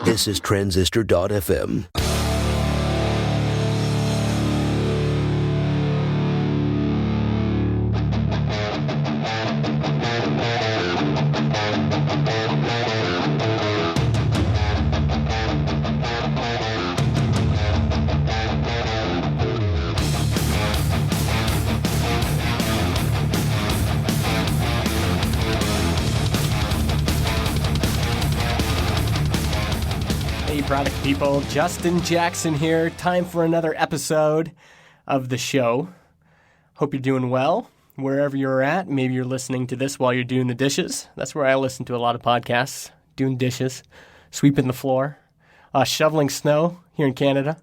This is Transistor.fm. Product people, Justin Jackson here. Time for another episode of the show. Hope you're doing well wherever you're at. Maybe you're listening to this while you're doing the dishes. That's where I listen to a lot of podcasts, doing dishes, sweeping the floor, shoveling snow here in Canada.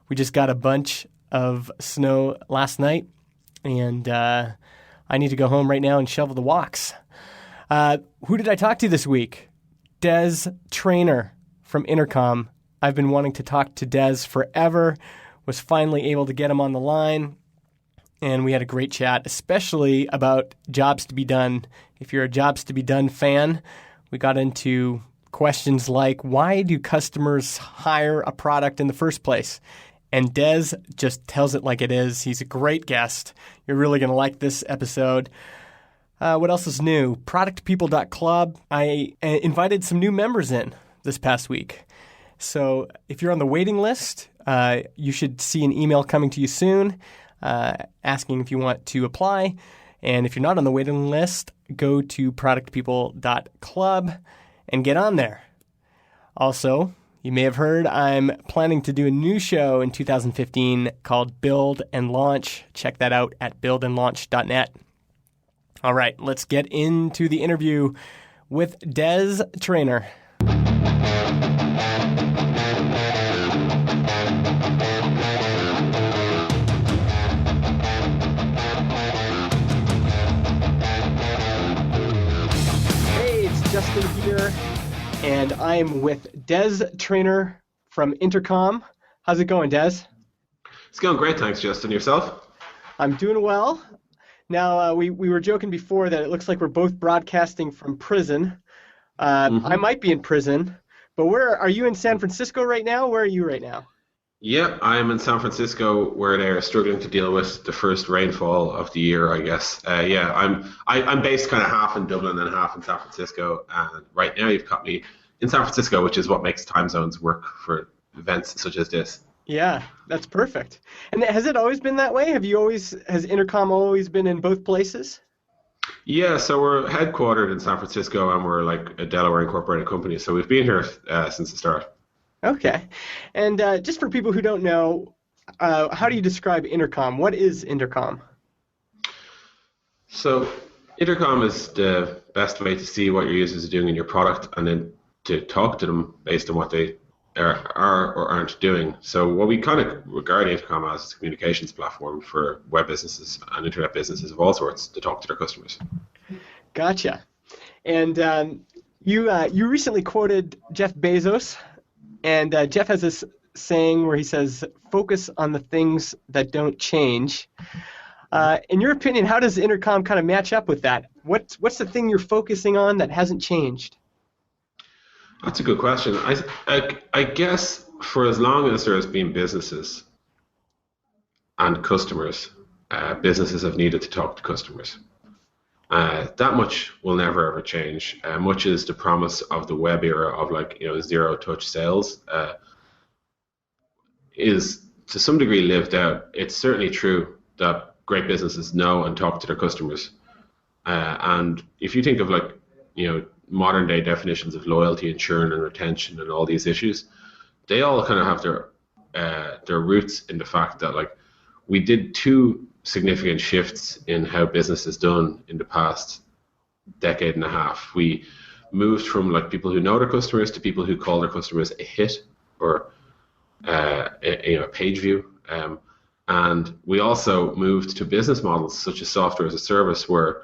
We just got a bunch of snow last night, and I need to go home right now and shovel the walks. Who did I talk to this week? Des Traynor from Intercom. I've been wanting to talk to Des forever, was finally able to get him on the line, and we had a great chat, especially about jobs to be done. If you're a jobs to be done fan, we got into questions like, why do customers hire a product in the first place? And Des just tells it like it is. He's a great guest. You're really going to like this episode. What else is new? Productpeople.club. I invited some new members in this past week. So if you're on the waiting list, you should see an email coming to you soon asking if you want to apply. And if you're not on the waiting list, go to productpeople.club and get on there. Also, you may have heard I'm planning to do a new show in 2015 called Build and Launch. Check that out at buildandlaunch.net. All right, let's get into the interview with Des Traynor. Justin here, and I'm with Des Traynor from Intercom. How's it going, Des? It's going great, thanks, Justin. Yourself? I'm doing well. Now, we were joking before that it looks like we're both broadcasting from prison. I might be in prison, but where are you in San Francisco right now? Where are you right now? Yep, I'm in San Francisco, where they're struggling to deal with the first rainfall of the year, I guess. I'm based kind of half in Dublin and half in San Francisco, and right now you've got me in San Francisco, which is what makes time zones work for events such as this. Yeah, that's perfect. And has it always been that way? Has Intercom always been in both places? Yeah, so we're headquartered in San Francisco, and we're like a Delaware incorporated company, so we've been here since the start. Okay. And just for people who don't know, how do you describe Intercom? What is Intercom? So Intercom is the best way to see what your users are doing in your product and then to talk to them based on what they are or aren't doing. So what we kind of regard Intercom as a communications platform for web businesses and internet businesses of all sorts to talk to their customers. Gotcha. And you recently quoted Jeff Bezos. And Jeff has this saying where he says, focus on the things that don't change. In your opinion, how does Intercom kind of match up with that? What's the thing you're focusing on that hasn't changed? That's a good question. I guess for as long as there has been businesses and customers, businesses have needed to talk to customers. That much will never ever change. Much is the promise of the web era of zero touch sales is to some degree lived out. It's certainly true that great businesses know and talk to their customers. And if you think of modern day definitions of loyalty and churn and retention and all these issues, they all kind of have their roots in the fact that we did two significant shifts in how business is done in the past decade and a half. We moved from people who know their customers to people who call their customers a hit or a page view. And we also moved to business models such as software as a service where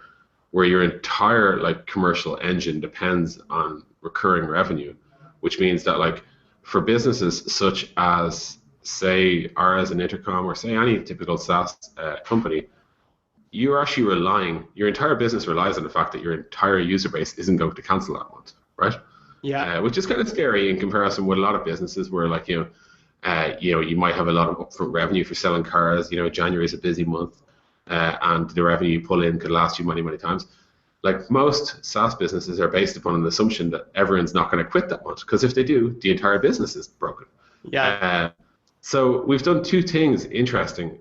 your entire commercial engine depends on recurring revenue, which means that for businesses such as say ours in Intercom or say any typical SaaS company, you're actually your entire business relies on the fact that your entire user base isn't going to cancel that month, right? Yeah. which is kind of scary in comparison with a lot of businesses where like, you might have a lot of upfront revenue for selling cars. January is a busy month, and the revenue you pull in could last you many, many times. Like most SaaS businesses are based upon an assumption that everyone's not going to quit that much, because if they do, the entire business is broken. Yeah. So we've done two things interesting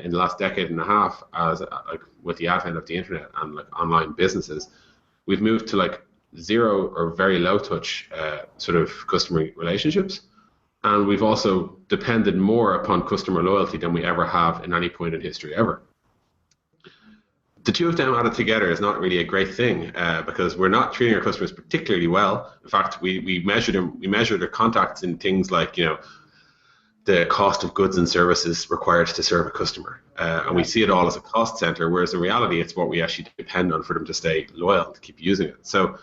in the last decade and a half, as like with the advent of the internet and like online businesses. We've moved to like zero or very low touch sort of customer relationships, and we've also depended more upon customer loyalty than we ever have in any point in history ever. The two of them added together is not really a great thing, because we're not treating our customers particularly well. In fact, we measure them. We measure their contacts in things like the cost of goods and services required to serve a customer, and we see it all as a cost center. Whereas in reality, it's what we actually depend on for them to stay loyal, to keep using it. So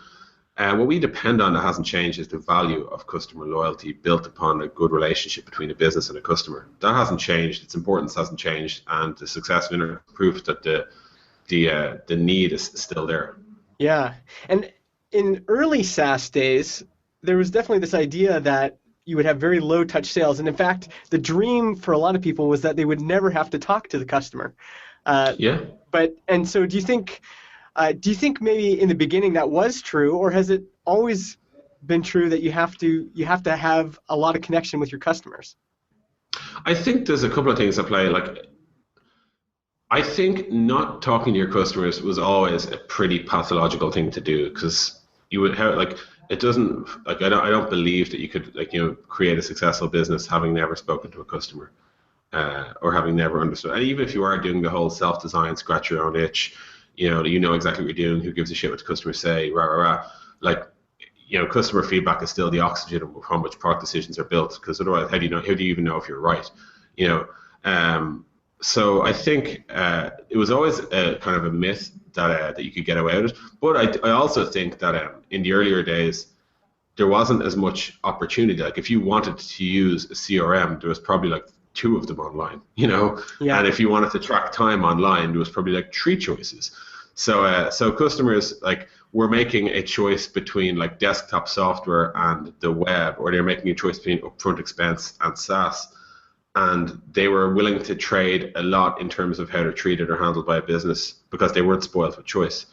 what we depend on that hasn't changed is the value of customer loyalty built upon a good relationship between a business and a customer. That hasn't changed. Its importance hasn't changed, and the success of it proof that the need is still there. Yeah. And in early SaaS days, there was definitely this idea that you would have very low touch sales. And in fact, the dream for a lot of people was that they would never have to talk to the customer. Yeah. And so do you think maybe in the beginning that was true, or has it always been true that you have to have a lot of connection with your customers? I think there's a couple of things at play. Like, I think not talking to your customers was always a pretty pathological thing to do, because you would have like, it doesn't like, I don't believe that you could create a successful business having never spoken to a customer, or having never understood. And even if you are doing the whole self-design, scratch your own itch, you know exactly what you're doing, who gives a shit what the customers say, rah rah rah. Like, customer feedback is still the oxygen upon which product decisions are built, because otherwise, how do you even know if you're right? So I think it was always a kind of a myth that you could get away with it. But I also think that in the earlier days, there wasn't as much opportunity. Like, if you wanted to use a CRM, there was probably like 2 of them online, Yeah. And if you wanted to track time online, there was probably like 3 choices. So customers were making a choice between like desktop software and the web, or they're making a choice between upfront expense and SaaS. And they were willing to trade a lot in terms of how they're treated or handled by a business, because they weren't spoiled with choice.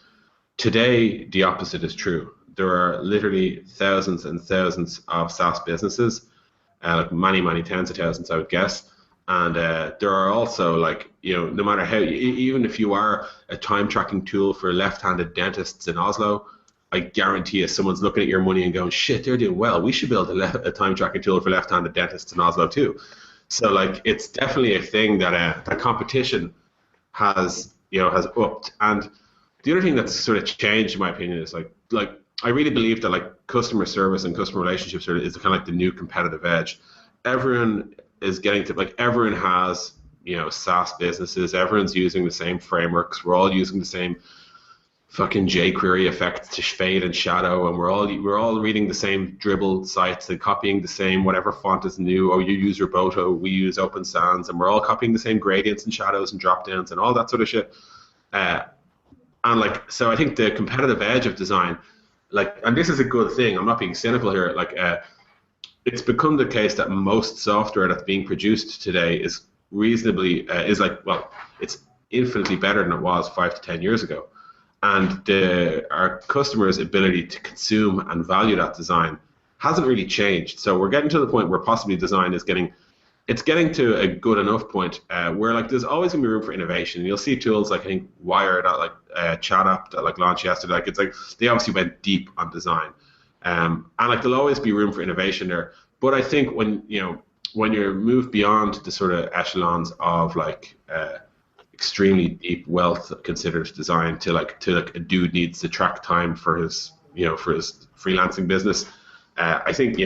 Today, the opposite is true. There are literally thousands and thousands of SaaS businesses, like many, many tens of thousands, I would guess. And there are also no matter how, even if you are a time tracking tool for left-handed dentists in Oslo, I guarantee you someone's looking at your money and going, shit, they're doing well. We should build a time tracking tool for left-handed dentists in Oslo too. So it's definitely a thing that that competition has upped. And the other thing that's sort of changed, in my opinion, is like I really believe that customer service and customer relationships is kind of like the new competitive edge. Everyone is getting to everyone has SaaS businesses. Everyone's using the same frameworks. We're all using the same fucking jQuery effects to fade and shadow, and we're all reading the same Dribble sites and copying the same whatever font is new. Oh, you use Roboto, we use Open Sans, and we're all copying the same gradients and shadows and drop downs and all that sort of shit. So I think the competitive edge of design, and this is a good thing, I'm not being cynical here, it's become the case that most software that's being produced today is reasonably it's infinitely better than it was 5 to 10 years ago. And our customers' ability to consume and value that design hasn't really changed. So we're getting to the point where possibly design is getting to a good enough point where there's always going to be room for innovation. You'll see tools like, I think, Wire, that chat app that launched yesterday. They obviously went deep on design, and there'll always be room for innovation there. But I think when you move beyond the sort of echelons of extremely deep, well-considered design to a dude needs to track time for his freelancing business. I think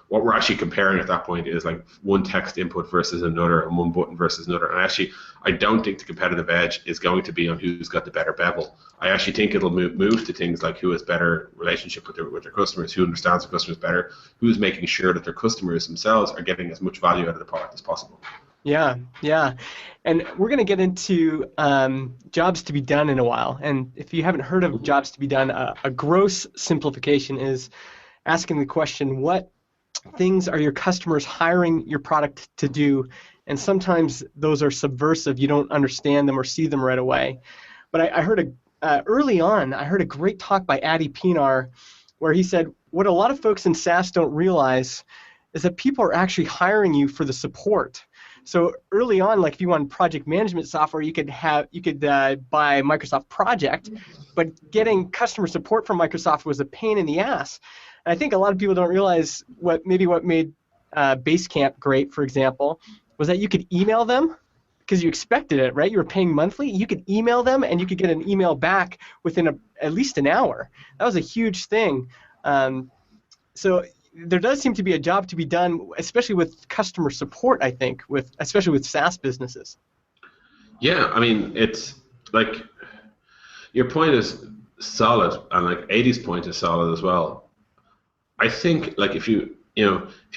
what we're actually comparing at that point is one text input versus another, and one button versus another. And actually, I don't think the competitive edge is going to be on who's got the better bevel. I actually think it'll move to things like who has better relationship with their customers, who understands their customers better, who's making sure that their customers themselves are getting as much value out of the product as possible. Yeah. And we're going to get into jobs to be done in a while. And if you haven't heard of jobs to be done, a gross simplification is asking the question, what things are your customers hiring your product to do? And sometimes those are subversive. You don't understand them or see them right away. But I heard early on, I heard a great talk by Addy Pinar where he said, what a lot of folks in SaaS don't realize is that people are actually hiring you for the support. So early on, like if you want project management software, you could buy Microsoft Project, but getting customer support from Microsoft was a pain in the ass. And I think a lot of people don't realize what made Basecamp great, for example, was that you could email them because you expected it, right? You were paying monthly. You could email them and you could get an email back within at least an hour. That was a huge thing. So there does seem to be a job to be done, especially with customer support, I think, especially with SaaS businesses. Yeah, I mean, it's like your point is solid, and like 80's point is solid as well. I think like if you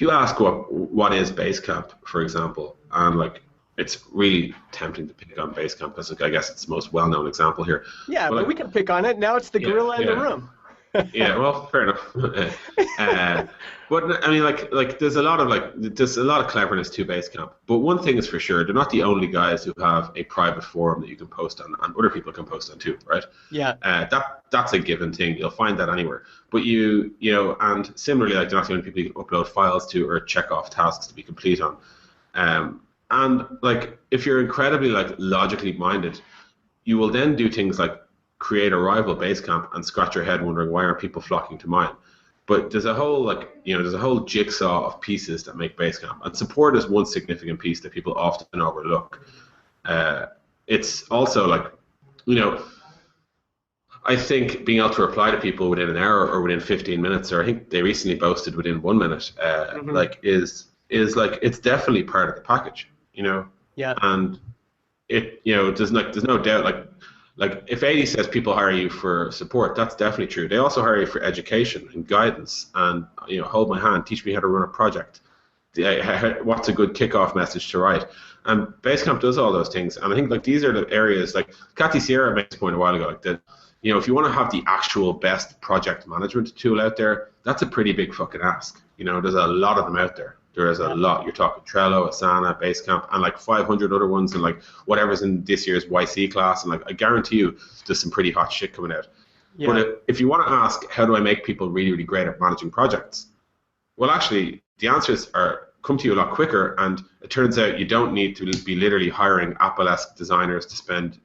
ask what is Basecamp, for example, and like it's really tempting to pick on Basecamp because I guess it's the most well-known example here. Yeah, but like, we can pick on it. Now it's the gorilla in the room. Yeah, well, fair enough. But I mean, like there's a lot of cleverness to Basecamp. But one thing is for sure, they're not the only guys who have a private forum that you can post on, and other people can post on too, right? Yeah. That's a given thing. You'll find that anywhere. But and similarly, like they're not the only people you can upload files to or check off tasks to be complete on. And like if you're incredibly like logically minded, you will then do things like create a rival Basecamp and scratch your head wondering why aren't people flocking to mine. But there's a whole jigsaw of pieces that make Basecamp, and support is one significant piece that people often overlook. It's also like, I think being able to reply to people within an hour or within 15 minutes, or I think they recently boasted within 1 minute, is like it's definitely part of the package, Yeah. And it, there's no doubt like if 80 says people hire you for support, that's definitely true. They also hire you for education and guidance and, hold my hand, teach me how to run a project. What's a good kickoff message to write? And Basecamp does all those things. And I think like these are the areas, like Cathy Sierra made this point a while ago, like that, if you want to have the actual best project management tool out there, that's a pretty big fucking ask. There's a lot of them out there. There is a lot. You're talking Trello, Asana, Basecamp, and like 500 other ones, and like whatever's in this year's YC class. And like I guarantee you, there's some pretty hot shit coming out. Yeah. But if you want to ask, how do I make people really, really great at managing projects? Well, actually, the answers come to you a lot quicker. And it turns out you don't need to be literally hiring Apple-esque designers to spend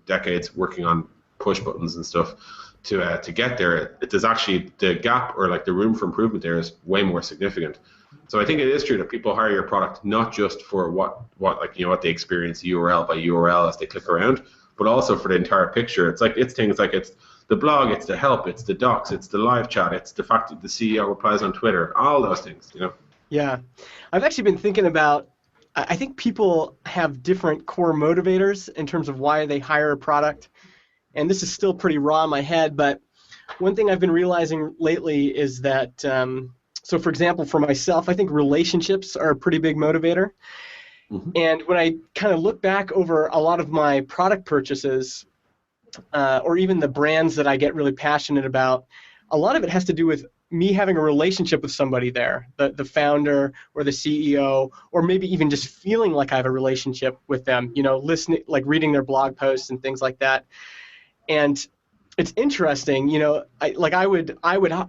decades working on push buttons and stuff to get there. There's actually the gap or like the room for improvement there is way more significant. So I think it is true that people hire your product not just for what they experience URL by URL as they click around, but also for the entire picture. It's things like it's the blog, it's the help, it's the docs, it's the live chat, it's the fact that the CEO replies on Twitter, all those things, Yeah, I've actually been thinking about. I think people have different core motivators in terms of why they hire a product, and this is still pretty raw in my head. But one thing I've been realizing lately is that. So, for example, for myself, I think relationships are a pretty big motivator. Mm-hmm. And when I kind of look back over a lot of my product purchases, or even the brands that I get really passionate about, a lot of it has to do with me having a relationship with somebody there, the founder or the CEO, or maybe even just feeling like I have a relationship with them, listening, like reading their blog posts and things like that. And it's interesting, I would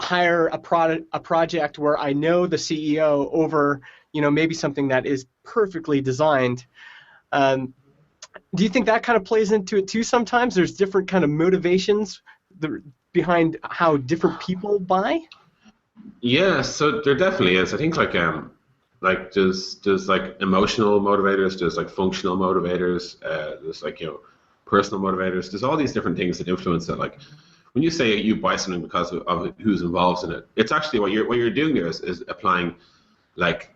hire a project where I know the CEO over, maybe something that is perfectly designed. Do you think that kind of plays into it too? Sometimes there's different kind of motivations behind how different people buy. Yeah, so there definitely is. I think there's like emotional motivators, there's like functional motivators, there's like personal motivators. There's all these different things that influence it. Like when you say you buy something because of who's involved in it, it's actually what you're doing there is applying like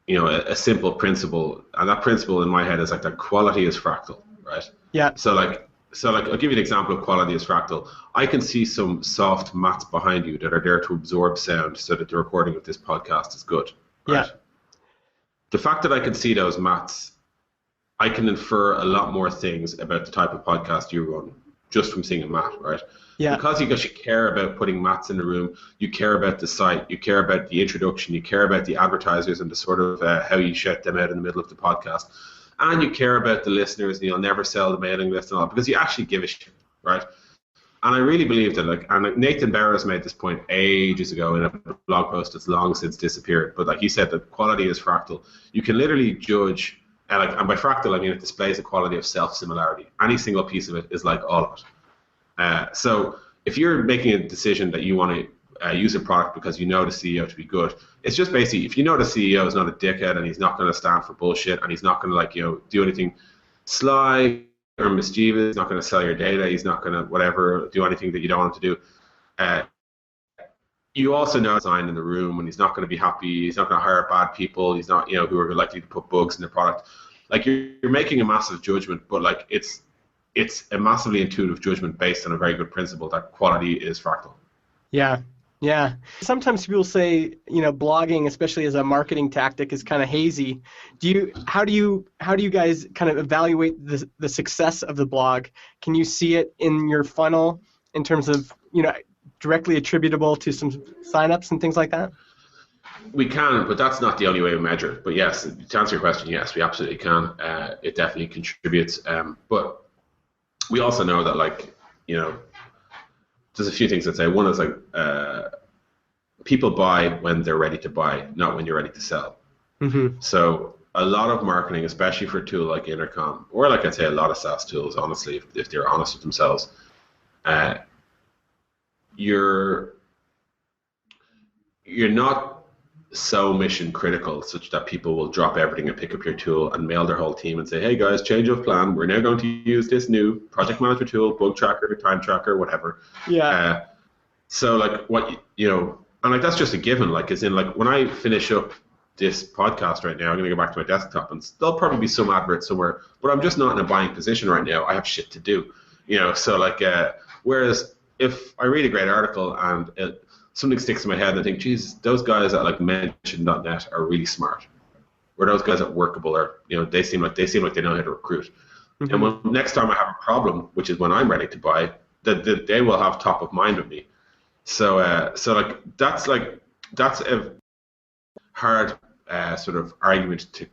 a simple principle, and that principle in my head is like that quality is fractal, right? Yeah. So like I'll give you an example of quality is fractal. I can see some soft mats behind you that are there to absorb sound so that the recording of this podcast is good, right? Yeah. The fact that I can see those mats, I can infer a lot more things about the type of podcast you run just from seeing a mat, right? Yeah. Because you care about putting mats in the room, you care about the site, you care about the introduction, you care about the advertisers and the sort of how you shout them out in the middle of the podcast, and you care about the listeners, and you'll never sell the mailing list and all, because you actually give a shit, right? And I really believe that, like, and Nathan Barrows made this point ages ago in a blog post that's long since disappeared, but like he said that quality is fractal. You can literally judge, and by fractal I mean it displays a quality of self-similarity. Any single piece of it is like all of it. So if you're making a decision that you want to use a product because you know the CEO to be good, it's just basically, if you know the CEO is not a dickhead and he's not going to stand for bullshit and he's not going to, like, do anything sly or mischievous, he's not going to sell your data, he's not going to do anything that you don't want him to do. You also know design in the room, and he's not going to be happy, he's not going to hire bad people, he's not, who are likely to put bugs in the product. Like, you're making a massive judgment, but like it's a massively intuitive judgment based on a very good principle that quality is fractal. Yeah. Yeah. Sometimes people say, blogging, especially as a marketing tactic, is kind of hazy. How do you guys kind of evaluate the success of the blog? Can you see it in your funnel in terms of, directly attributable to some signups and things like that? We can, but that's not the only way we measure it. But yes, to answer your question, yes, we absolutely can. It definitely contributes. But we also know that, like, there's a few things I'd say. One is, like, people buy when they're ready to buy, not when you're ready to sell. Mm-hmm. So a lot of marketing, especially for a tool like Intercom, or like I'd say a lot of SaaS tools, honestly, if they're honest with themselves, you're not so mission critical such that people will drop everything and pick up your tool and mail their whole team and say, hey guys, change of plan, we're now going to use this new project manager tool, bug tracker, time tracker, whatever. Yeah. So, like, and like that's just a given, like, as in, like, when I finish up this podcast right now, I'm going to go back to my desktop and there'll probably be some advert somewhere, but I'm just not in a buying position right now. I have shit to do, so, like, whereas if I read a great article and something sticks in my head and I think, geez, those guys at, like, mention.net are really smart, or those guys at Workable are, they seem like they know how to recruit. Mm-hmm. And when next time I have a problem, which is when I'm ready to buy, that they will have top of mind with me. So that's a hard sort of argument to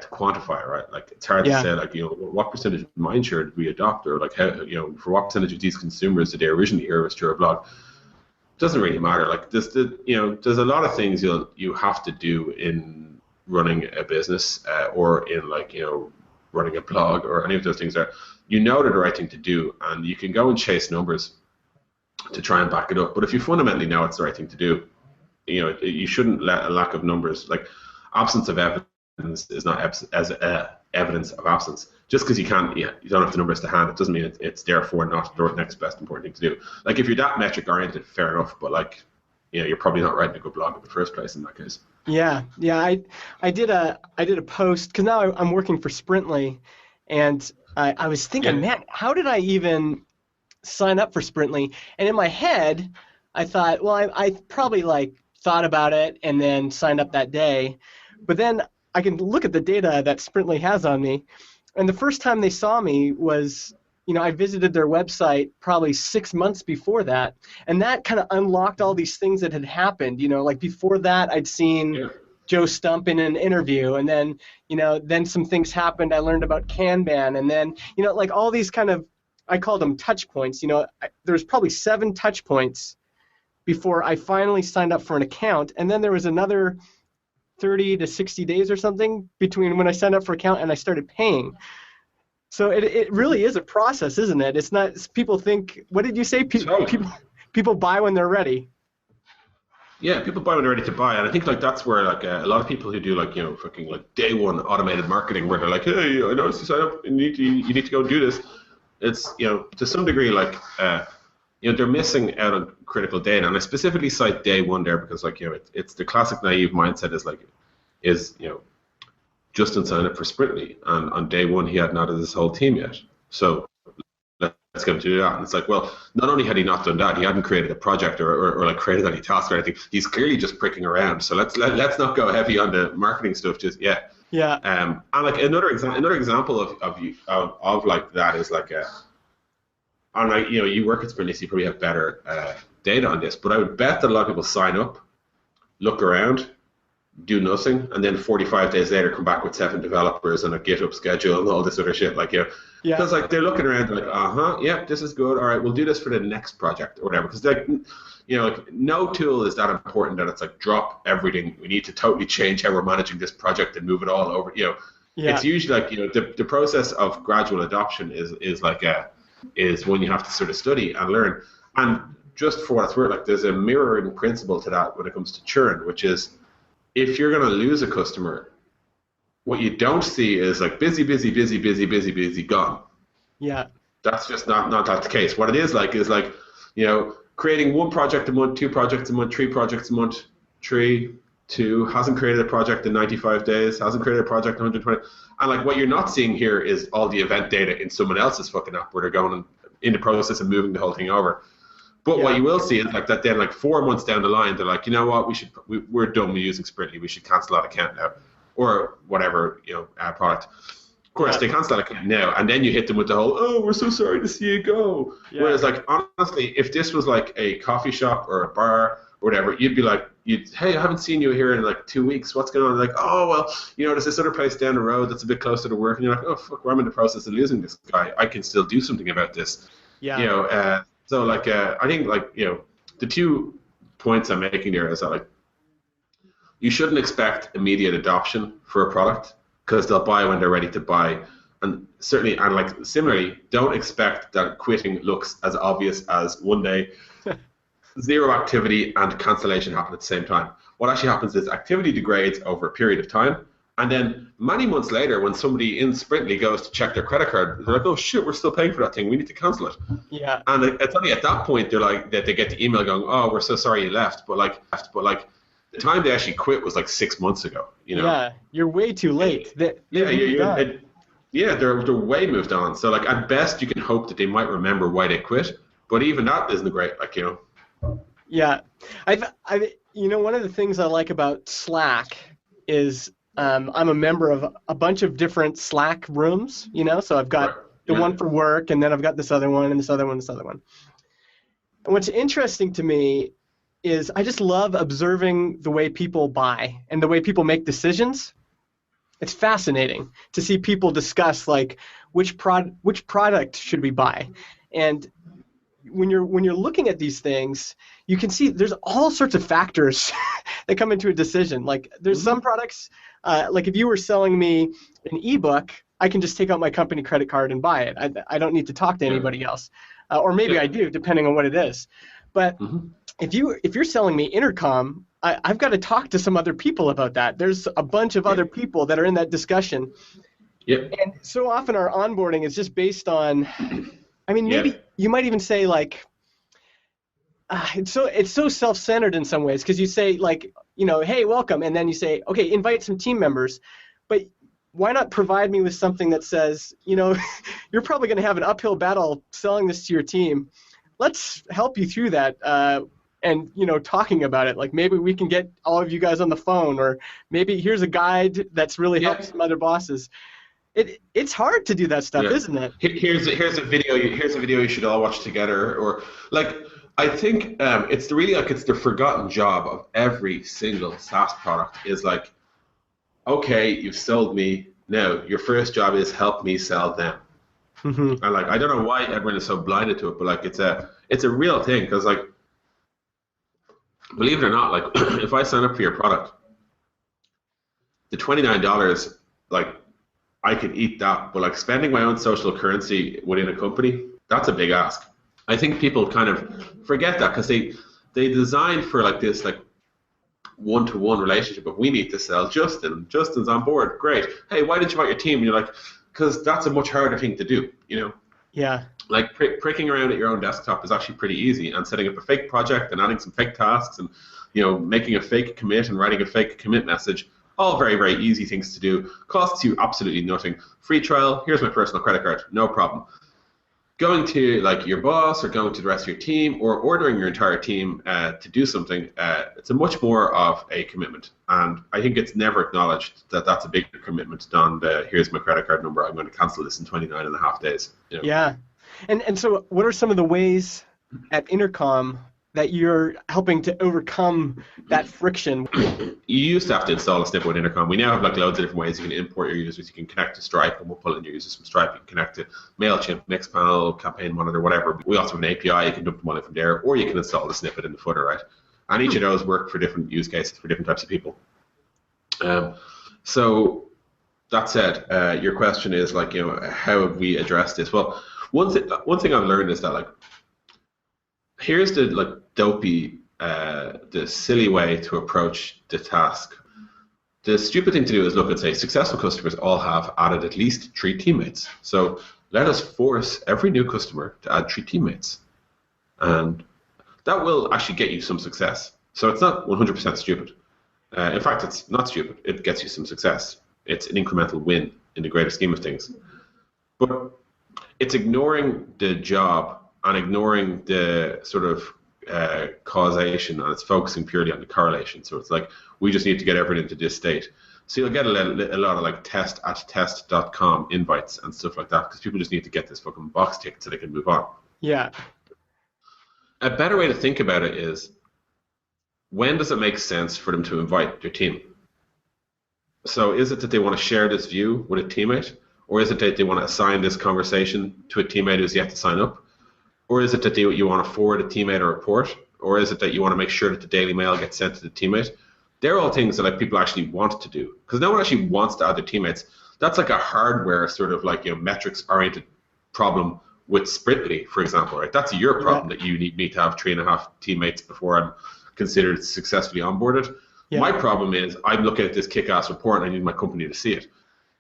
quantify, right? Like, it's hard to say, like, what percentage of mindshare did we adopt, or like how, for what percentage of these consumers did they originally hear us through our blog? Doesn't really matter. Like, there's a lot of things you have to do in running a business, or in, like, running a blog, or any of those things that they're the right thing to do, and you can go and chase numbers to try and back it up. But if you fundamentally know it's the right thing to do, you shouldn't let a lack of numbers, like absence of evidence is not evidence of absence. Just because you don't have the numbers to hand, it doesn't mean it's therefore not the next best important thing to do. Like, if you're that metric oriented, fair enough, but, like, you're probably not writing a good blog in the first place in that case. Yeah. I did a post, because now I'm working for Sprintly, and I was thinking, man, how did I even sign up for Sprintly? And in my head, I thought, well, I probably, like, thought about it and then signed up that day. But then I can look at the data that Sprintly has on me, and the first time they saw me was, I visited their website probably 6 months before that, and that kind of unlocked all these things that had happened. Like, before that, I'd seen Joe Stump in an interview, and then, then some things happened. I learned about Kanban, and then, like, all these kind of, I called them touch points. There's probably 7 touch points before I finally signed up for an account, and then there was another 30 to 60 days or something between when I signed up for an account and I started paying. So it really is a process, isn't it? It's not, people think, what did you say? People buy when they're ready. Yeah, people buy when they're ready to buy, and I think, like, that's where, like, a lot of people who do, like, fucking, like, day one automated marketing, where they're like, hey, I noticed you sign up, you need to go do this. It's, to some degree, like, they're missing out on critical data, and I specifically cite day one there because, like, it's the classic naive mindset is Justin signed up for Sprintly, and on day one he had not had his whole team yet. So let's get him to do that. And it's like, well, not only had he not done that, he hadn't created a project or like created any tasks or anything. He's clearly just pricking around. So let's not go heavy on the marketing stuff just yet. Yeah. And, like, another example of like that is, like, and like, you work at Sprintly, so you probably have better data on this, but I would bet that a lot of people sign up, look around, do nothing, and then 45 days later come back with 7 developers and a GitHub schedule and all this other shit. Like, because like they're looking around, they're like, yeah, this is good. All right, we'll do this for the next project or whatever. Because like, like no tool is that important that it's like drop everything. We need to totally change how we're managing this project and move it all over. It's usually like the process of gradual adoption is when you have to sort of study and learn. And just for what it's worth, like there's a mirroring principle to that when it comes to churn, which is, if you're going to lose a customer, what you don't see is like busy, gone. Yeah. That's just not that the case. What it is like, creating 1 project a month, 2 projects a month, 3 projects a month, 3, 2, hasn't created a project in 95 days, hasn't created a project in 120. And like what you're not seeing here is all the event data in someone else's fucking app where they're going in the process of moving the whole thing over. But what you will see is like that then like 4 months down the line, they're like, you know what, we're done with using Sprintly. We should cancel that account now, or whatever, product. Of course, they cancel that account now, and then you hit them with the whole, oh, we're so sorry to see you go. Yeah. Whereas like, honestly, if this was like a coffee shop or a bar or whatever, you'd be like, hey, I haven't seen you here in like 2 weeks. What's going on? Like, oh, well, there's this other place down the road that's a bit closer to work. And you're like, oh, fuck, I'm in the process of losing this guy. I can still do something about this. Yeah. So, like, I think, like, the 2 points I'm making there is that, like, you shouldn't expect immediate adoption for a product because they'll buy when they're ready to buy. And certainly, and like, similarly, don't expect that quitting looks as obvious as one day, 0 activity and cancellation happen at the same time. What actually happens is activity degrades over a period of time. And then many months later, when somebody in Sprintly goes to check their credit card, they're like, "Oh shit, we're still paying for that thing. We need to cancel it." Yeah. And it's only at that point they're like that they get the email going, "Oh, we're so sorry you left." But the time they actually quit was like 6 months ago. Yeah, you're way too late. They're way moved on. So like at best you can hope that they might remember why they quit, but even that isn't great. Yeah, one of the things I like about Slack is. I'm a member of a bunch of different Slack rooms, so I've got the one for work, and then I've got this other one, and this other one. And what's interesting to me is I just love observing the way people buy and the way people make decisions. It's fascinating to see people discuss, like, which product should we buy. And when you're looking at these things, you can see there's all sorts of factors that come into a decision. Like there's some products, like if you were selling me an ebook, I can just take out my company credit card and buy it. I don't need to talk to anybody else, or maybe I do, depending on what it is. But if you're selling me intercom, I've got to talk to some other people about that. There's a bunch of other people that are in that discussion. Yep. And so often our onboarding is just based on. I mean, maybe you might even say like, it's so self-centered in some ways because you say like, hey, welcome, and then you say, okay, invite some team members, but why not provide me with something that says, you're probably going to have an uphill battle selling this to your team. Let's help you through that, and talking about it. Like maybe we can get all of you guys on the phone, or maybe here's a guide that's really helped some other bosses. It's hard to do that stuff, isn't it? Here's a video you should all watch together, or like I think it's the forgotten job of every single SaaS product is like, okay, you've sold me, now your first job is help me sell them. And like I don't know why everyone is so blinded to it, but like it's a real thing because like believe it or not, like if I sign up for your product, the $29 like. I could eat that, but like spending my own social currency within a company, that's a big ask. I think people kind of forget that because they design for like this like one-to-one relationship of we need to sell Justin. Justin's on board, great. Hey, why didn't you invite your team? And you're like, because that's a much harder thing to do, Yeah. Like pricking around at your own desktop is actually pretty easy, and setting up a fake project and adding some fake tasks and making a fake commit and writing a fake commit message. All very, very easy things to do. Costs you absolutely nothing. Free trial, here's my personal credit card, no problem. Going to like your boss or going to the rest of your team or ordering your entire team to do something, it's a much more of a commitment. And I think it's never acknowledged that that's a bigger commitment than here's my credit card number, I'm going to cancel this in 29 and a half days. Yeah. And so what are some of the ways at Intercom that you're helping to overcome that friction? You used to have to install a snippet with Intercom. We now have like loads of different ways you can import your users. You can connect to Stripe, and we'll pull in your users from Stripe. You can connect to MailChimp, Mixpanel, Campaign Monitor, whatever. We also have an API. You can dump them all in from there, or you can install the snippet in the footer, right? And each of those work for different use cases for different types of people. So that said, your question is like, how have we addressed this? Well, one thing I've learned is that like, here's the like dopey, the silly way to approach the task. The stupid thing to do is look and say, successful customers all have added at least 3 teammates. So let us force every new customer to add 3 teammates. And that will actually get you some success. So it's not 100% stupid. In fact, it's not stupid. It gets you some success. It's an incremental win in the greater scheme of things. But it's ignoring the job and ignoring the sort of causation, and it's focusing purely on the correlation. So it's like, we just need to get everything to this state. So you'll get a lot of like test@test.com invites and stuff like that, because people just need to get this fucking box ticked so they can move on. Yeah. A better way to think about it is, when does it make sense for them to invite their team? So is it that they want to share this view with a teammate? Or is it that they want to assign this conversation to a teammate who's yet to sign up? Or is it that you want to forward a teammate a report? Or is it that you want to make sure that the Daily Mail gets sent to the teammate? They're all things that like people actually want to do. Because no one actually wants to add their teammates. That's like a hardware sort of like metrics-oriented problem with Sprintly, for example, right? That's your problem, that you need to have 3.5 teammates before I'm considered successfally onboarded. Yeah. My problem is I'm looking at this kick-ass report and I need my company to see it.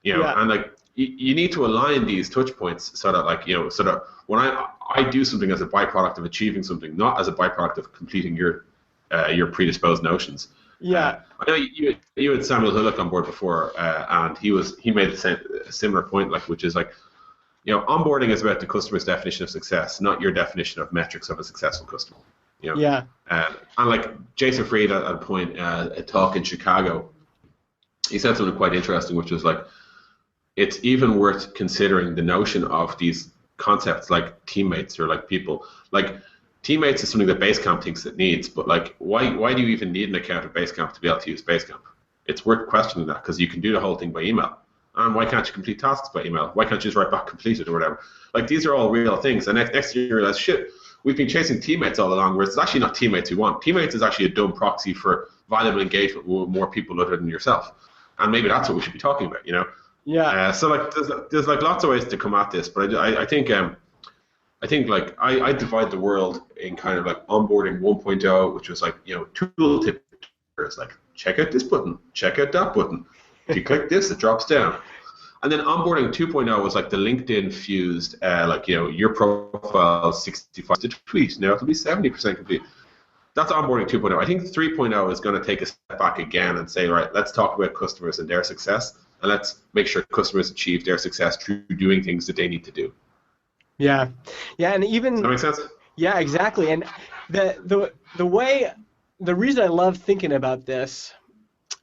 And like you need to align these touch points so that like, so that when I do something as a byproduct of achieving something, not as a byproduct of completing your predisposed notions. Yeah. I know you had Samuel Hullock on board before, and he made a similar point, like, which is like, onboarding is about the customer's definition of success, not your definition of metrics of a successful customer. Yeah. And like Jason Fried at a point, a talk in Chicago, he said something quite interesting, which was like, it's even worth considering the notion of these concepts like teammates or like people. Like teammates is something that Basecamp thinks it needs, but like why do you even need an account of Basecamp to be able to use Basecamp? It's worth questioning that, because you can do the whole thing by email. And why can't you complete tasks by email? Why can't you just write back completed or whatever? Like these are all real things. And next year you realize, shit, we've been chasing teammates all along, whereas it's actually not teammates we want. Teammates is actually a dumb proxy for valuable engagement with more people other than yourself. And maybe that's what we should be talking about, Yeah. So like, there's like lots of ways to come at this, but I think like I divide the world in kind of like onboarding 1.0, which was like tool tip is like, check out this button, check out that button. If you click this, it drops down. And then onboarding 2.0 was like the LinkedIn fused, like your profile 65 to tweet. Now it'll be 70% complete. That's onboarding 2.0. I think 3.0 is going to take a step back again and say, right, let's talk about customers and their success. And let's make sure customers achieve their success through doing things that they need to do. Yeah, and even does that make sense? Yeah, exactly. And the reason I love thinking about this,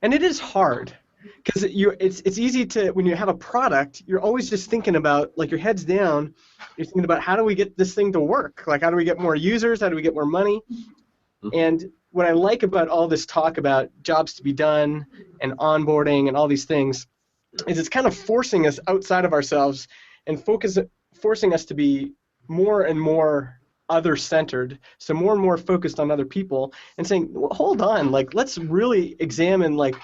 and it is hard, because it's easy to, when you have a product, you're always just thinking about, like, your head's down. You're thinking about, how do we get this thing to work? Like, how do we get more users? How do we get more money? Mm-hmm. And what I like about all this talk about jobs to be done and onboarding and all these things is it's kind of forcing us outside of ourselves and forcing us to be more and more other-centered, so more and more focused on other people, and saying, well, hold on, like, let's really examine, like,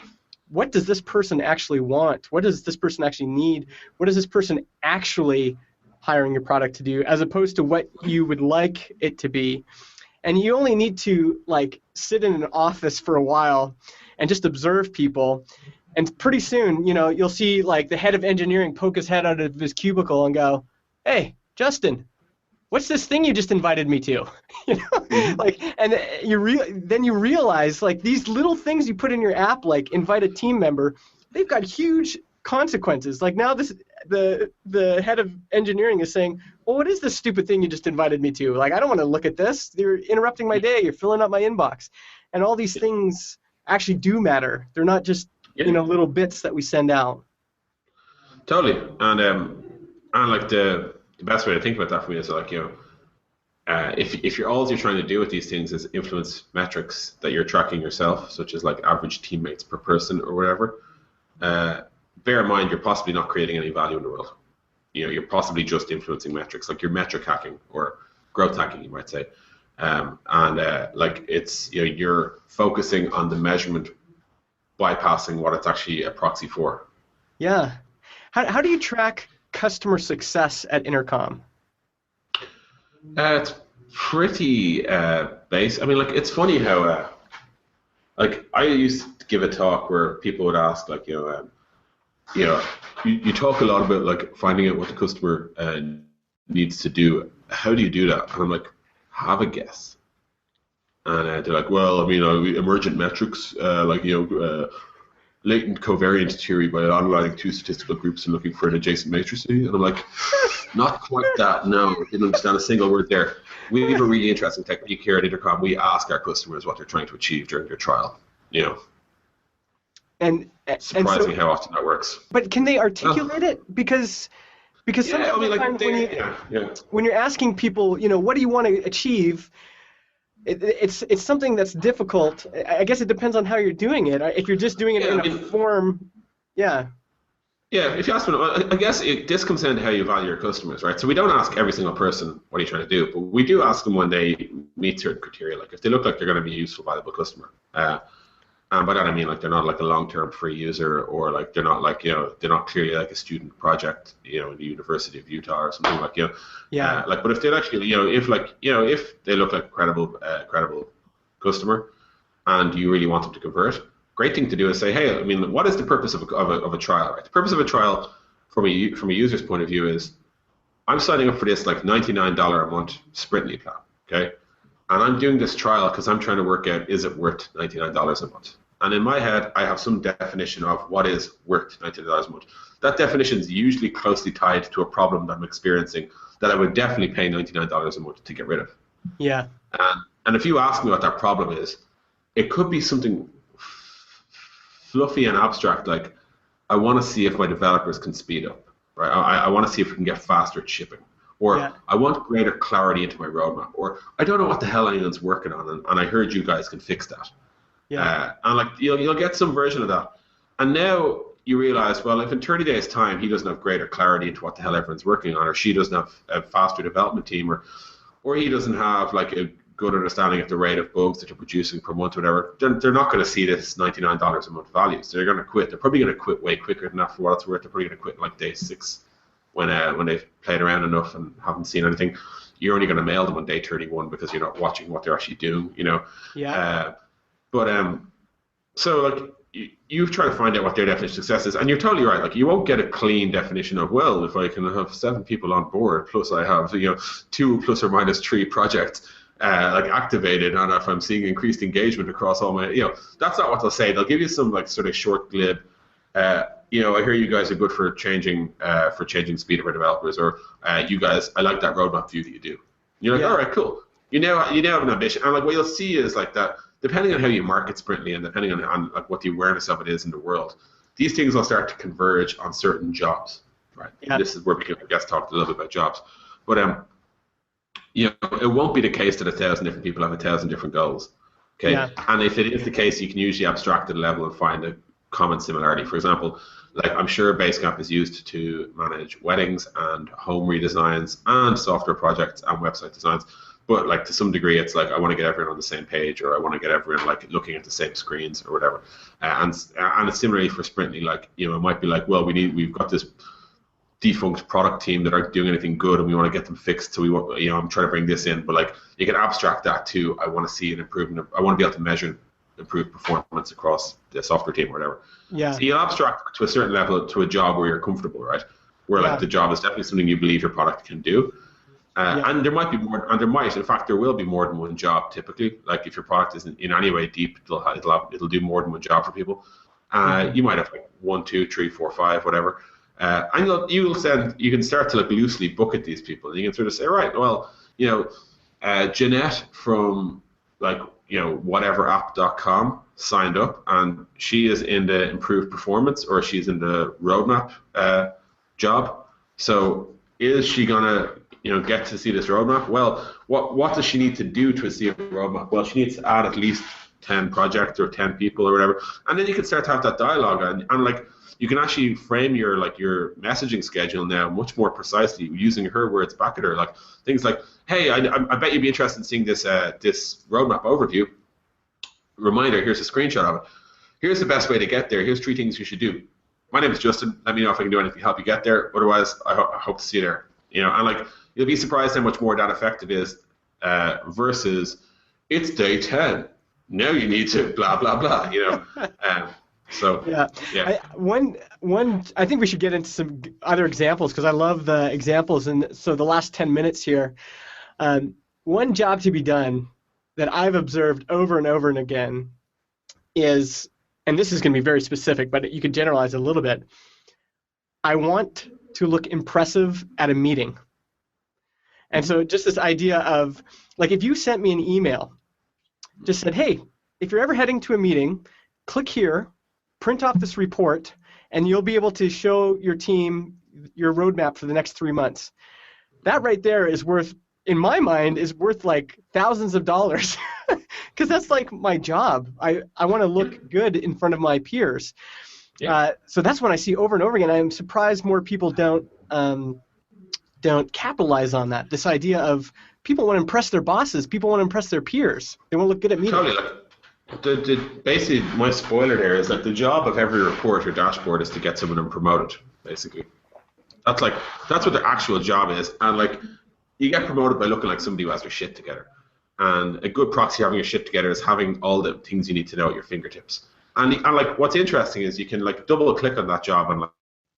what does this person actually want? What does this person actually need? What is this person actually hiring your product to do, as opposed to what you would like it to be? And you only need to, like, sit in an office for a while and just observe people. And pretty soon, you'll see, like, the head of engineering poke his head out of his cubicle and go, "Hey, Justin, what's this thing you just invited me to?" Like, and then you realize, like, these little things you put in your app, like invite a team member, they've got huge consequences. Like, now the head of engineering is saying, "Well, what is this stupid thing you just invited me to? Like, I don't want to look at this. You're interrupting my day. You're filling up my inbox." And all these things actually do matter. They're not just little bits that we send out. Totally. And like the the best way to think about that for me is like, if all you're trying to do with these things is influence metrics that you're tracking yourself, such as like average teammates per person or whatever, bear in mind you're possibly not creating any value in the world. You're possibly just influencing metrics, like you're metric hacking or growth hacking, you might say. Like it's, you're focusing on the measurement, bypassing what it's actually a proxy for. Yeah. How do you track customer success at Intercom? It's pretty base. I mean, like, it's funny how, like, I used to give a talk where people would ask, like, you talk a lot about, like, finding out what the customer needs to do. How do you do that? And I'm like, have a guess. And they're like, well, I mean, emergent metrics, latent covariance theory by analyzing two statistical groups and looking for an adjacent matrix. And I'm like, not quite that. No, didn't understand a single word there. We have a really interesting technique here at Intercom. We ask our customers what they're trying to achieve during their trial. And surprising how often that works. But can they articulate it? Because sometimes when you're asking people, what do you want to achieve? It's something that's difficult. I guess it depends on how you're doing it. If you're just doing it in a form, Yeah, if you ask them, I guess this comes down to how you value your customers, right? So we don't ask every single person, what are you trying to do? But we do ask them when they meet certain criteria, like if they look like they're going to be a useful, valuable customer. And by that I mean like they're not like a long-term free user, or like they're not like, they're not clearly like a student project, in the University of Utah or something like, but if they're actually, if they look like a credible customer and you really want them to convert, great thing to do is say, hey, I mean, what is the purpose of a trial, right? The purpose of a trial from a user's point of view is, I'm signing up for this like $99 a month Sprintly plan, okay? And I'm doing this trial because I'm trying to work out, is it worth $99 a month? And in my head, I have some definition of what is worth $99 a month. That definition is usually closely tied to a problem that I'm experiencing that I would definitely pay $99 a month to get rid of. Yeah. And if you ask me what that problem is, it could be something fluffy and abstract, like I want to see if my developers can speed up, right? I want to see if we can get faster at shipping. Or I want greater clarity into my roadmap. Or I don't know what the hell anyone's working on, and I heard you guys can fix that. Yeah. And like you'll get some version of that. And now you realize, well, if in 30 days' time he doesn't have greater clarity into what the hell everyone's working on, or she doesn't have a faster development team, or he doesn't have like a good understanding of the rate of bugs that they're producing per month or whatever, they're not going to see this $99 a month value. So they're going to quit. They're probably going to quit way quicker than that for what it's worth. They're probably going to quit like day 6 when they've played around enough and haven't seen anything. You're only going to mail them on day 31 because you're not watching what they're actually doing, Yeah. So like you've tried to find out what their definition of success is, and you're totally right. Like you won't get a clean definition of, well, if I can have 7 people on board, plus I have 2 plus or minus 3 projects like activated, and if I'm seeing increased engagement across all my, that's not what they'll say. They'll give you some like sort of short glib. I hear you guys are good for changing speed of our developers, or you guys, I like that roadmap view that you do. You're like, all right, cool. You now have an ambition, and like what you'll see is like that. Depending on how you market Sprintly and depending on like what the awareness of it is in the world, these things will start to converge on certain jobs, right? Yeah. This is where we can, I guess, talk a little bit about jobs. But it won't be the case that 1,000 different people have 1,000 different goals. Okay, yeah. And if it is the case, you can usually abstract to the level and find a common similarity. For example, like I'm sure Basecamp is used to manage weddings and home redesigns and software projects and website designs. But like to some degree, it's like I want to get everyone on the same page, or I want to get everyone like looking at the same screens or whatever. And it's similarly for Sprintly, like it might be like, well, we've got this defunct product team that aren't doing anything good, and we want to get them fixed. So we want, I'm trying to bring this in, but like you can abstract that to, I want to see an improvement. I want to be able to measure improved performance across the software team or whatever. Yeah. So you'll abstract to a certain level to a job where you're comfortable, right? Where like the job is definitely something you believe your product can do. And there might be more, and in fact, there will be more than one job typically. Like if your product isn't in any way deep, it'll do more than one job for people. You might have like 1, 2, 3, 4, 5, whatever. And you can start to like loosely bucket these people. And you can sort of say, right, well, Jeanette from like whateverapp.com signed up, and she is in the improved performance, or she's in the roadmap job. So is she gonna get to see this roadmap? Well, what does she need to do to see a roadmap? Well, she needs to add at least 10 projects or 10 people or whatever, and then you can start to have that dialogue, and like you can actually frame your messaging schedule now much more precisely using her words back at her, like things like, hey, I bet you'd be interested in seeing this this roadmap overview. Reminder, here's a screenshot of it. Here's the best way to get there. Here's 3 things you should do. My name is Justin. Let me know if I can do anything to help you get there. Otherwise, I hope to see you there. And like you'll be surprised how much more that effective is versus it's day 10. Now you need to blah blah blah. So yeah. I think we should get into some other examples because I love the examples. And so the last 10 minutes here, one job to be done that I've observed over and over and again is, and this is going to be very specific, but you can generalize a little bit. I want to look impressive at a meeting. And so just this idea of, like, if you sent me an email, just said, hey, if you're ever heading to a meeting, click here, print off this report, and you'll be able to show your team your roadmap for the next 3 months. That right there is worth, in my mind, is worth like thousands of dollars because that's like my job. I want to look good in front of my peers. Yeah. So that's what I see over and over again. I'm surprised more people don't capitalize on that. This idea of people want to impress their bosses. People want to impress their peers. They want to look good at meetings. Totally. Basically, my spoiler there is that the job of every report or dashboard is to get someone promoted. Basically, that's what their actual job is. And like, you get promoted by looking like somebody who has their shit together. And a good proxy of having your shit together is having all the things you need to know at your fingertips. And like, what's interesting is you can like double click on that job and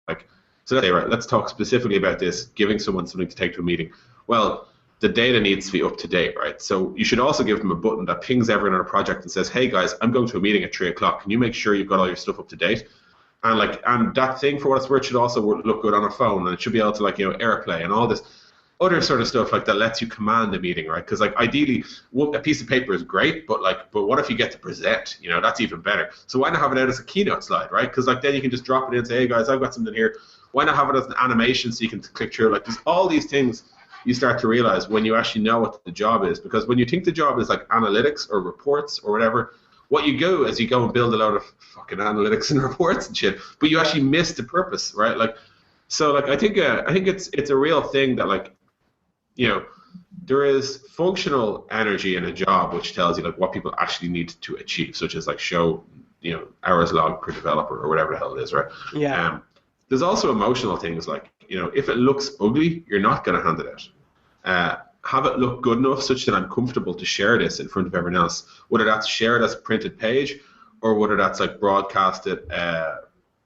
like so let's say, right, let's talk specifically about this, giving someone something to take to a meeting. Well, the data needs to be up to date, right? So you should also give them a button that pings everyone on a project and says, hey guys, I'm going to a meeting at 3 o'clock. Can you make sure you've got all your stuff up to date? And that thing, for what it's worth, should also look good on a phone, and it should be able to AirPlay and all this other sort of stuff like that lets you command a meeting, right? Because like ideally, a piece of paper is great, but what if you get to present? That's even better. So why not have it out as a keynote slide, right? Because like then you can just drop it in and say, hey guys, I've got something here. Why not have it as an animation so you can click through? Like there's all these things you start to realize when you actually know what the job is. Because when you think the job is like analytics or reports or whatever, what you go is you go and build a lot of fucking analytics and reports and shit, but you actually miss the purpose, right? Like, so like I think it's a real thing that like, there is functional energy in a job which tells you like what people actually need to achieve, such as like show hours log per developer or whatever the hell it is, right? Yeah. There's also emotional things like if it looks ugly, you're not going to hand it out. Have it look good enough such that I'm comfortable to share this in front of everyone else, whether that's shared as a printed page or whether that's like broadcasted,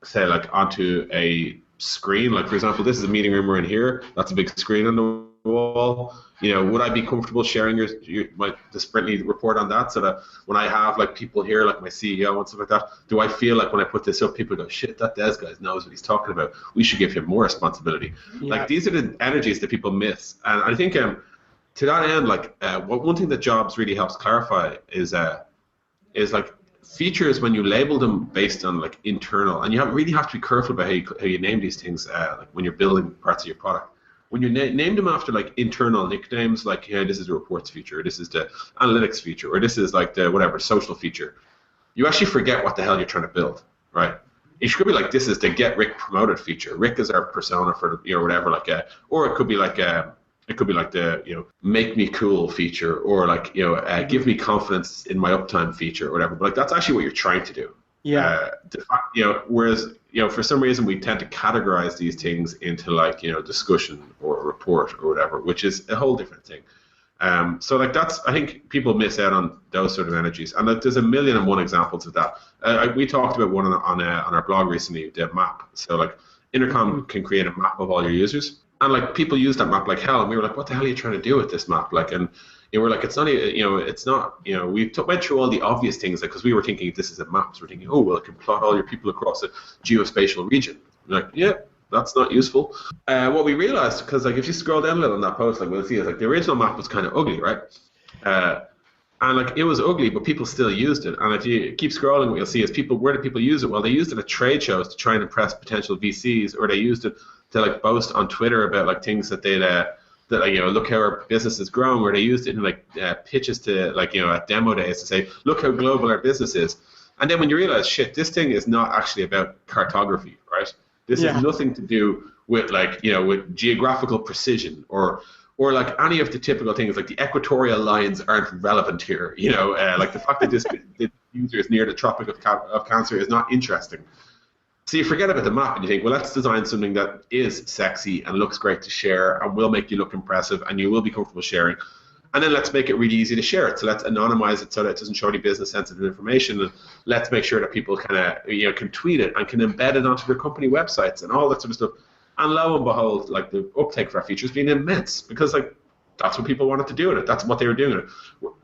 say like onto a screen. Like for example, this is a meeting room we're in here. That's a big screen on the wall. Would I be comfortable sharing the Sprintly report on that so that when I have like people here, like my CEO and stuff like that, do I feel like when I put this up, people go, shit, that Des guy knows what he's talking about. We should give him more responsibility. Yeah. Like these are the energies that people miss. And I think to that end, like one thing that jobs really helps clarify is like features when you label them based on like internal, and you really have to be careful about how you name these things like when you're building parts of your product. When you name them after like internal nicknames, like this is the reports feature, or this is the analytics feature, or this is like the whatever social feature, you actually forget what the hell you're trying to build, right? It should be like this is the get Rick promoted feature. Rick is our persona for whatever, like or it could be like the make me cool feature, or like give me confidence in my uptime feature or whatever. But like that's actually what you're trying to do. Yeah. Whereas for some reason we tend to categorize these things into like discussion or report or whatever, which is a whole different thing. So like I think people miss out on those sort of energies, and like, there's 1,000,001 examples of that. We talked about one on our blog recently, the map. So like Intercom can create a map of all your users. And like people use that map like hell, and we were like, "What the hell are you trying to do with this map?" Like, and we're like, "It's not, it's not." We went through all the obvious things, like because we were thinking this is a map. So we're thinking, "Oh, well, it can plot all your people across a geospatial region." We're like, yeah, that's not useful. What we realized, because like if you scroll down a little on that post, like we'll see, is like the original map was kind of ugly, right? And like it was ugly, but people still used it. And if you keep scrolling, what you'll see is where did people use it? Well, they used it at trade shows to try and impress potential VCs, or they used it to like boast on Twitter about like things that they'd that like, look how our business is growing, where they used it in like pitches to like at demo days to say, look how global our business is. And then when you realize, shit, this thing is not actually about cartography, right? This has nothing to do with like with geographical precision or like any of the typical things, like the equatorial lines aren't relevant here. Like the fact that this user is near the Tropic of Cancer is not interesting. So you forget about the map and you think, well, let's design something that is sexy and looks great to share and will make you look impressive and you will be comfortable sharing. And then let's make it really easy to share it. So let's anonymize it so that it doesn't show any business sensitive information. And let's make sure that people kind of can tweet it and can embed it onto their company websites and all that sort of stuff. And lo and behold, like the uptake for our feature has been immense because like that's what people wanted to do with it. That's what they were doing with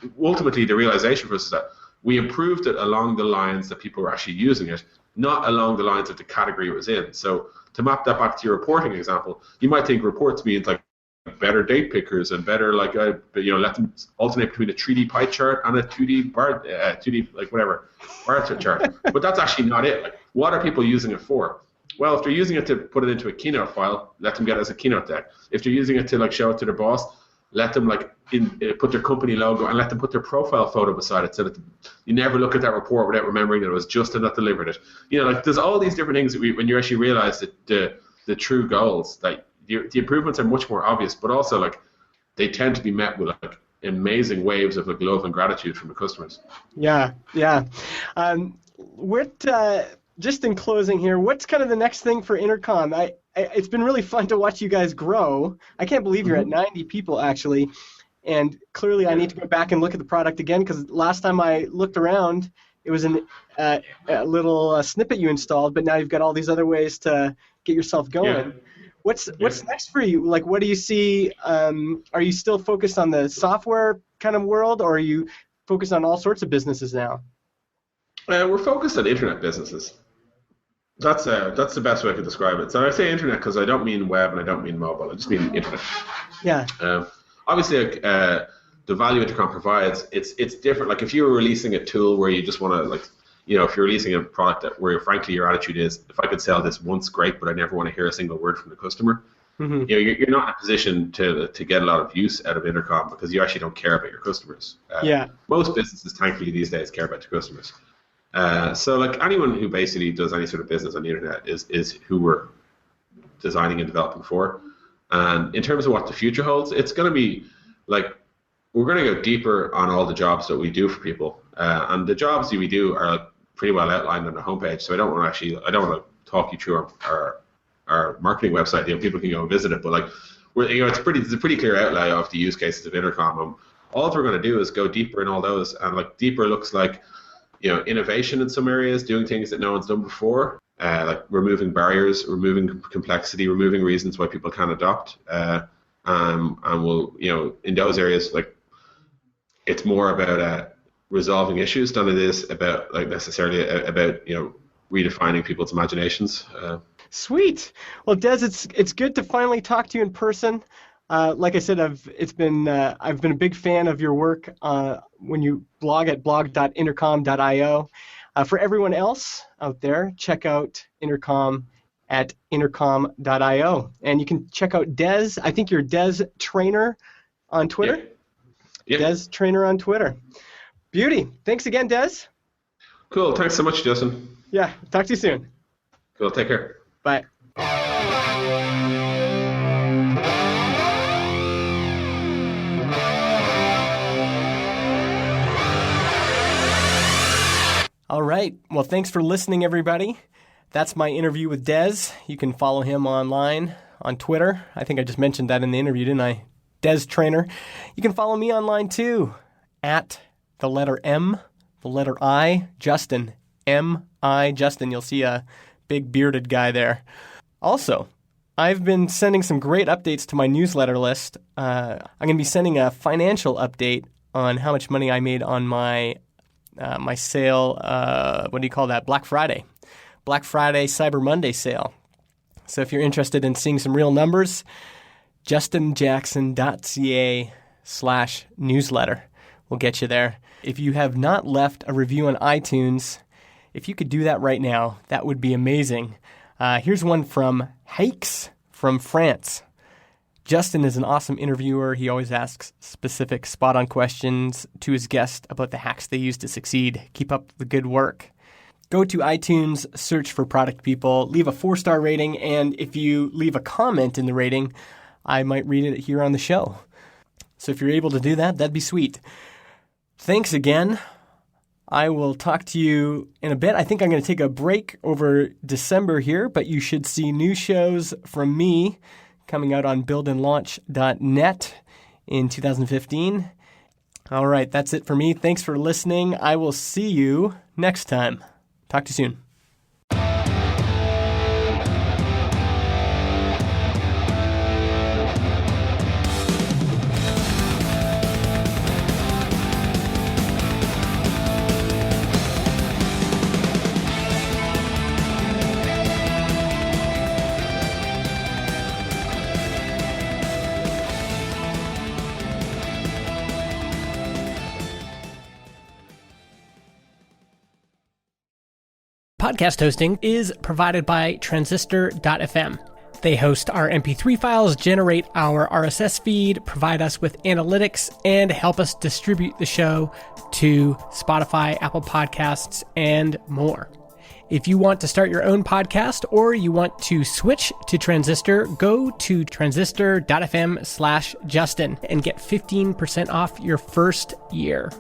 it. Ultimately, the realization for us is that we improved it along the lines that people were actually using it, not along the lines of the category it was in. So to map that back to your reporting example, you might think reports means like better date pickers and better like let them alternate between a 3D pie chart and a 2D bar 2D like whatever bar chart. But that's actually not it. Like, what are people using it for? Well, if they're using it to put it into a Keynote file, let them get it as a Keynote deck. If they're using it to like show it to their boss, let them like put their company logo and let them put their profile photo beside it so that you never look at that report without remembering that it was Justin that delivered it. Like there's all these different things that when you actually realize that the true goals, like the improvements are much more obvious, but also like they tend to be met with like amazing waves of like love and gratitude from the customers. Yeah. Just in closing here, what's kind of the next thing for Intercom? It's been really fun to watch you guys grow. I can't believe you're at 90 people, actually. And clearly I need to go back and look at the product again because last time I looked around, it was a little snippet you installed, but now you've got all these other ways to get yourself going. Yeah. What's next for you? Like, what do you see? Are you still focused on the software kind of world, or are you focused on all sorts of businesses now? We're focused on internet businesses. That's the best way I could describe it. So I say internet because I don't mean web and I don't mean mobile. I just mean internet. Yeah. Obviously, the value Intercom provides, it's different. Like if you were releasing a tool where you just want to like, if you're releasing a product where frankly your attitude is, if I could sell this once, great, but I never want to hear a single word from the customer. Mm-hmm. You're not in a position to get a lot of use out of Intercom because you actually don't care about your customers. Most businesses, thankfully, these days care about their customers. So like anyone who basically does any sort of business on the internet is who we're designing and developing for. And in terms of what the future holds, it's going to be like we're going to go deeper on all the jobs that we do for people. And the jobs that we do are pretty well outlined on the homepage. So I don't want to talk you through our marketing website. People can go and visit it. But like it's a pretty clear outline of the use cases of Intercom. All we're going to do is go deeper in all those, and like deeper looks like innovation in some areas, doing things that no one's done before, like removing barriers, removing complexity, removing reasons why people can't adopt. And we'll, in those areas, like it's more about resolving issues than it is about like necessarily about redefining people's imaginations. Sweet. Well, Des, it's good to finally talk to you in person. Like I said, I've been a big fan of your work when you blog at blog.intercom.io. For everyone else out there, check out Intercom at intercom.io. And you can check out Des. I think you're Des Traynor on Twitter. Yeah. Des Traynor on Twitter. Beauty. Thanks again, Des. Cool. Thanks so much, Justin. Yeah. Talk to you soon. Cool. Take care. Bye. All right. Well, thanks for listening, everybody. That's my interview with Des. You can follow him online on Twitter. I think I just mentioned that in the interview, didn't I? Des Traynor. You can follow me online, too, at the letter M, the letter I, Justin, M-I, Justin. You'll see a big bearded guy there. Also, I've been sending some great updates to my newsletter list. I'm going to be sending a financial update on how much money I made on my sale, what do you call that? Black Friday, Cyber Monday sale. So if you're interested in seeing some real numbers, justinjackson.ca/newsletter will get you there. If you have not left a review on iTunes, if you could do that right now, that would be amazing. Here's one from Hakes from France. Justin is an awesome interviewer. He always asks specific spot-on questions to his guests about the hacks they use to succeed. Keep up the good work. Go to iTunes, search for Product People, leave a 4-star rating, and if you leave a comment in the rating, I might read it here on the show. So if you're able to do that, that'd be sweet. Thanks again. I will talk to you in a bit. I think I'm going to take a break over December here, but you should see new shows from me coming out on buildandlaunch.net in 2015. All right, that's it for me. Thanks for listening. I will see you next time. Talk to you soon. Podcast hosting is provided by Transistor.fm. They host our MP3 files, generate our RSS feed, provide us with analytics, and help us distribute the show to Spotify, Apple Podcasts, and more. If you want to start your own podcast or you want to switch to Transistor, go to transistor.fm/Justin and get 15% off your first year.